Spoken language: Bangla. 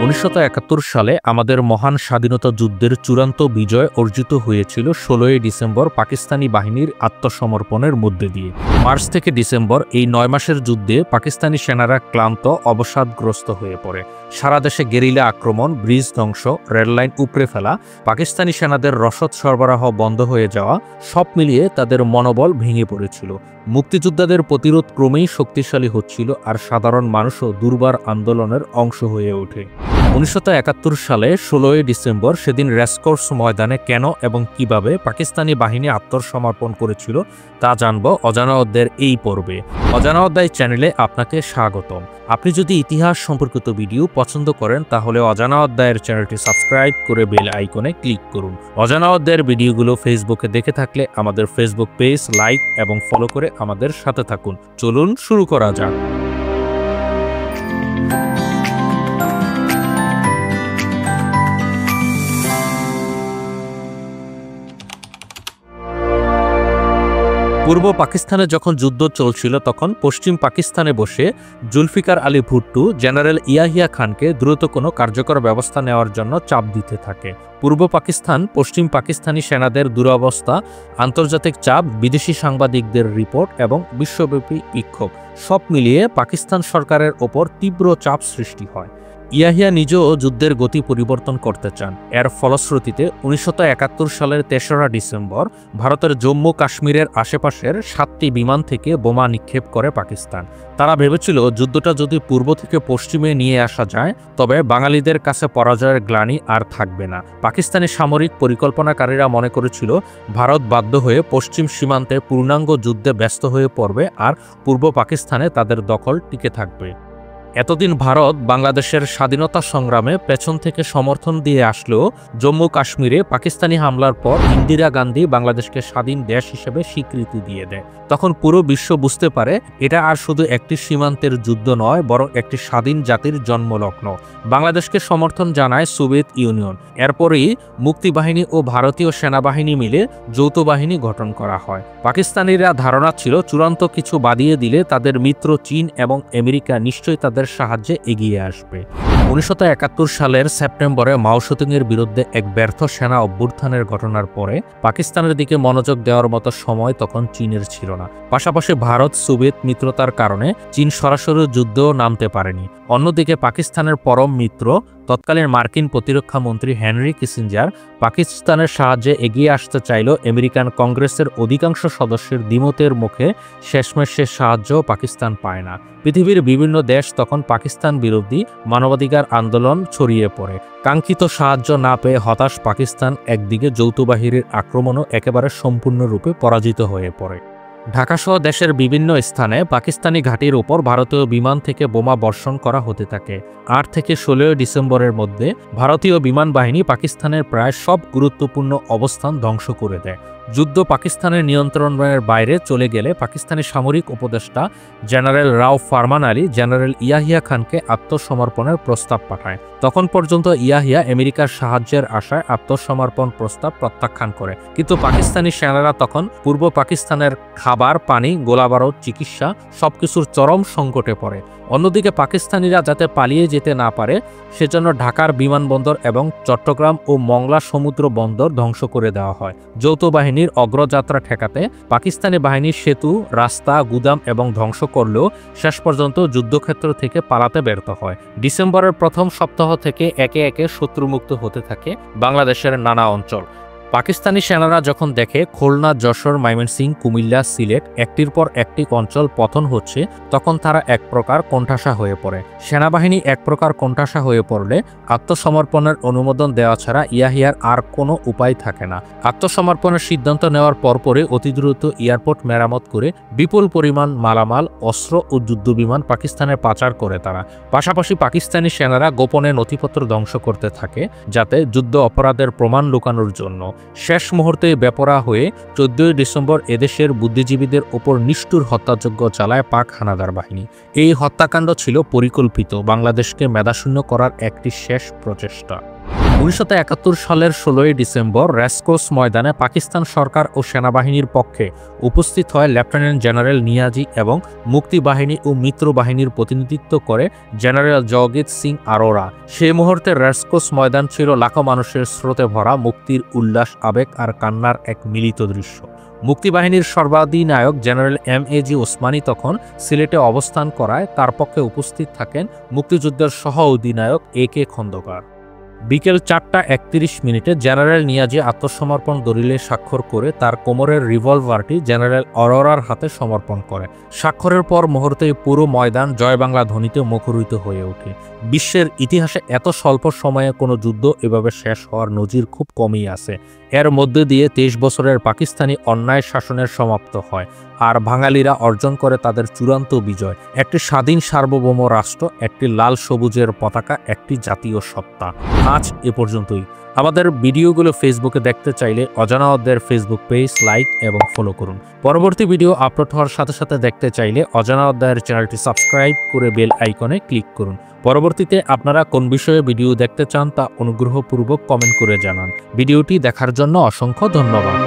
1971 সালে আমাদের মহান স্বাধীনতা যুদ্ধের চূড়ান্ত বিজয় অর্জিত হয়েছিল 16 ডিসেম্বর পাকিস্তানি বাহিনীর আত্মসমর্পণের মধ্যে দিয়ে। মার্চ থেকে ডিসেম্বর এই 9 মাসের যুদ্ধে পাকিস্তানি সেনারা ক্লান্ত, অবসাদগ্রস্ত হয়ে পড়ে। সারা দেশে গেরিলা আক্রমণ, ব্রিজ ধ্বংস, রেললাইন উপড়ে ফেলা, পাকিস্তানি সেনাদের রসদ সরবরাহ বন্ধ হয়ে যাওয়া, সব মিলিয়ে তাদের মনোবল ভেঙে পড়েছিল। মুক্তিযোদ্ধাদের প্রতিরোধ ক্রমেই শক্তিশালী হচ্ছিল, আর সাধারণ মানুষও দুর্বার আন্দোলনের অংশ হয়ে ওঠে। 1971 সালে 16 ডিসেম্বর সেদিন রেসকোর্স ময়দানে কেন এবং কিভাবে পাকিস্তানি বাহিনী আত্মসমর্পণ করেছিল তা জানব অজানা অধ্যায়ের এই পর্বে। অজানা অধ্যায় চ্যানেলে আপনাকে স্বাগতম। আপনি যদি ইতিহাস সম্পর্কিত ভিডিও পছন্দ করেন তাহলে অজানা অধ্যায়ের চ্যানেলটি সাবস্ক্রাইব করে বেল আইকনে ক্লিক করুন। অজানা অধ্যায়ের ভিডিওগুলো ফেসবুকে দেখে থাকলে আমাদের ফেসবুক পেজ লাইক এবং ফলো করে আমাদের সাথে থাকুন। চলুন শুরু করা যাক। পূর্ব পাকিস্তানে যখন যুদ্ধ চলছিল তখন পশ্চিম পাকিস্তানে বসে জুলফিকার আলী ভুট্টো জেনারেল ইয়াহিয়া খানকে দ্রুত কোনো কার্যকর ব্যবস্থা নেওয়ার জন্য চাপ দিতে থাকে। পূর্ব পাকিস্তান, পশ্চিম পাকিস্তানি সেনাদের দুরবস্থা, আন্তর্জাতিক চাপ, বিদেশি সাংবাদিকদের রিপোর্ট এবং বিশ্বব্যাপী বিক্ষোভ সব মিলিয়ে পাকিস্তান সরকারের ওপর তীব্র চাপ সৃষ্টি হয়। ইয়াহিয়া নিজেও যুদ্ধের গতি পরিবর্তন করতে চান। এর ফলশ্রুতিতে 1971 সালের 3রা ডিসেম্বর ভারতের জম্মু কাশ্মীরের আশেপাশের 7টি বিমান থেকে বোমা নিক্ষেপ করে পাকিস্তান। তারা ভেবেছিল যুদ্ধটা যদি পূর্ব থেকে পশ্চিমে নিয়ে আসা যায় তবে বাঙালিদের কাছে পরাজয়ের গ্লানি আর থাকবে না। পাকিস্তানি সামরিক পরিকল্পনাকারীরা মনে করেছিল ভারত বাধ্য হয়ে পশ্চিম সীমান্তে পূর্ণাঙ্গ যুদ্ধে ব্যস্ত হয়ে পড়বে আর পূর্ব পাকিস্তানে তাদের দখল টিকে থাকবে। এতদিন ভারত বাংলাদেশের স্বাধীনতা সংগ্রামে পেছন থেকে সমর্থন দিয়ে আসলেও জম্মু কাশ্মীরে পাকিস্তানি হামলার পর ইন্দিরা গান্ধী বাংলাদেশকে স্বাধীন দেশ হিসেবে স্বীকৃতি দিয়ে দেয়। তখন পুরো বিশ্ব বুঝতে পারে এটা আর শুধু একটি সীমান্তের যুদ্ধ নয়, বরং একটি স্বাধীন জাতির জন্মলগ্ন। বাংলাদেশকে সমর্থন জানায় সোভিয়েত ইউনিয়ন। এরপরই মুক্তিবাহিনী ও ভারতীয় সেনাবাহিনী মিলে যৌথ বাহিনী গঠন করা হয়। পাকিস্তানিরা ধারণা ছিল চূড়ান্ত কিছু বাদিয়ে দিলে তাদের মিত্র চীন এবং আমেরিকা নিশ্চয়ই তাদের সাহায্যে এগিয়ে আসবে। 1971 সালের সেপ্টেম্বরে মাও সেতুংয়ের বিরুদ্ধে এক ব্যর্থ সেনা অভ্যুত্থানের ঘটনার পরে পাকিস্তানের দিকে মনোযোগ দেওয়ার মতো সময় তখন চীনের ছিল না। পাশাপাশি ভারত সোভিয়েত মিত্রতার কারণে চীন সরাসরি যুদ্ধেও নামতে পারেনি। অন্যদিকে পাকিস্তানের পরম মিত্র তৎকালীন মার্কিন প্রতিরক্ষা মন্ত্রী হেনরি কিসিঞ্জার পাকিস্তানের সাহায্যে এগিয়ে আসতে চাইলেও আমেরিকান কংগ্রেসের অধিকাংশ সদস্যের দ্বিমতের মুখে শেষমেশ সে সাহায্য পাকিস্তান পায় না। পৃথিবীর বিভিন্ন দেশ তখন পাকিস্তান বিরোধী মানবাধিকার আন্দোলন ছড়িয়ে পড়ে। কাঙ্ক্ষিত সাহায্য না পেয়ে হতাশ পাকিস্তান একদিকে যৌথ বাহিনীর আক্রমণও একেবারে সম্পূর্ণরূপে পরাজিত হয়ে পড়ে। ঢাকাসহ দেশের বিভিন্ন স্থানে পাকিস্তানি ঘাঁটির উপর ভারতীয় বিমান থেকে বোমা বর্ষণ করা হতে থাকে। 8 থেকে 16 ডিসেম্বরের মধ্যে ভারতীয় বিমান বাহিনী পাকিস্তানের প্রায় সব গুরুত্বপূর্ণ অবস্থান ধ্বংস করে দেয়। যুদ্ধ পাকিস্তানের নিয়ন্ত্রণের বাইরে চলে গেলে পাকিস্তানি সামরিক উপদেষ্টা জেনারেল রাও ফারমান আলী জেনারেল ইয়াহিয়া খানকে আত্মসমর্পণের প্রস্তাব পাঠায়। তখন পর্যন্ত ইয়াহিয়া আমেরিকার সাহায্যের আশায় আত্মসমর্পণ প্রস্তাব প্রত্যাখ্যান করে, কিন্তু পাকিস্তানি সেনারা তখন পূর্ব পাকিস্তানের খাবার, পানি, গোলাবারুদ, চিকিৎসা সবকিছুর চরম সংকটে পড়ে। অন্যদিকে পাকিস্তানিরা যাতে পালিয়ে যেতে না পারে সেজন্য ঢাকার বিমানবন্দর এবং চট্টগ্রাম ও মংলা সমুদ্র বন্দর ধ্বংস করে দেওয়া হয়। যৌথ বাহিনীর অগ্রযাত্রা ঠেকাতে পাকিস্তানি বাহিনীর সেতু, রাস্তা, গুদাম এবং ধ্বংস করলেও শেষ পর্যন্ত যুদ্ধক্ষেত্র থেকে পালাতে ব্যর্থ হয়। ডিসেম্বরের প্রথম সপ্তাহ থেকে একে একে শত্রুমুক্ত হতে থাকে বাংলাদেশের নানা অঞ্চল। পাকিস্তানি সেনারা যখন দেখে খুলনা, যশোর, ময়মনসিংহ, কুমিল্লা, সিলেট একটির পর একটি অঞ্চল পতন হচ্ছে তখন তারা এক প্রকার কোণঠাসা হয়ে পড়ে। সেনাবাহিনী এক প্রকার কোণঠাসা হয়ে পড়লে আত্মসমর্পণের অনুমোদন দেওয়া ছাড়া ইয়াহিয়ার আর কোনো উপায় থাকে না। আত্মসমর্পণের সিদ্ধান্ত নেওয়ার পরপরই অতি দ্রুত এয়ারপোর্ট মেরামত করে বিপুল পরিমাণ মালামাল, অস্ত্র ও যুদ্ধবিমান পাকিস্তানে পাচার করে তারা। পাশাপাশি পাকিস্তানি সেনারা গোপনে নথিপত্র ধ্বংস করতে থাকে যাতে যুদ্ধ অপরাধের প্রমাণ লুকানোর জন্য। শেষ মুহূর্তে বেপরা হয়ে 14 ডিসেম্বর এদেশের বুদ্ধিজীবীদের ওপর নিষ্ঠুর হত্যাযজ্ঞ চালায় পাক হানাদার বাহিনী। এই হত্যাকাণ্ড ছিল পরিকল্পিত, বাংলাদেশকে মেধাশূন্য করার একটি শেষ প্রচেষ্টা। 1971 সালের 16 ডিসেম্বর রেসকোর্স ময়দানে পাকিস্তান সরকার ও সেনাবাহিনীর পক্ষে উপস্থিত হয় লেফটেন্যান্ট জেনারেল নিয়াজি এবং মুক্তিবাহিনী ও মিত্র বাহিনীর প্রতিনিধিত্ব করে জেনারেল জগজিৎ সিং আরোরা। সেই মুহূর্তে রেসকোর্স ময়দান ছিল লাখো মানুষের স্রোতে ভরা মুক্তির উল্লাস, আবেগ আর কান্নার এক মিলিত দৃশ্য। মুক্তিবাহিনীর সর্বাধিনায়ক জেনারেল এম.এ.জি. ওসমানী তখন সিলেটে অবস্থান করায় তার পক্ষে উপস্থিত থাকেন মুক্তিযুদ্ধের সহ অধিনায়ক এ.কে. খন্দকার। বিকেল 4:31 জেনারেল নিয়াজি আত্মসমর্পণ দলিলে স্বাক্ষর করে তার কোমরের রিভলভারটি জেনারেল অরোরার হাতে সমর্পণ করে। স্বাক্ষরের পর মুহূর্তেই পুরো ময়দান জয় বাংলা ধ্বনিতে মুখরিত হয়ে ওঠে। বিশ্বের ইতিহাসে এত স্বল্প সময়ে কোনো যুদ্ধ এভাবে শেষ হওয়ার নজির খুব কমই আছে। এর মধ্যে দিয়ে 23 বছরের পাকিস্তানি অন্যায় শাসনের সমাপ্ত হয়, আর বাঙালিরা অর্জন করে তাদের চূড়ান্ত বিজয়, একটি স্বাধীন সার্বভৌম রাষ্ট্র, একটি লাল সবুজের পতাকা, একটি জাতীয় সত্তা। আজ এ পর্যন্তই। আমাদের ভিডিওগুলো ফেসবুকে দেখতে চাইলে অজানা অধ্যায়ের ফেসবুক পেজ লাইক এবং ফলো করুন। পরবর্তী ভিডিও আপলোড হওয়ার সাথে সাথে দেখতে চাইলে অজানা অধ্যায়ের চ্যানেলটি সাবস্ক্রাইব করে বেল আইকনে ক্লিক করুন। পরবর্তীতে আপনারা কোন বিষয়ে ভিডিও দেখতে চান তা অনুগ্রহপূর্বক কমেন্ট করে জানান। ভিডিওটি দেখার জন্য অসংখ্য ধন্যবাদ।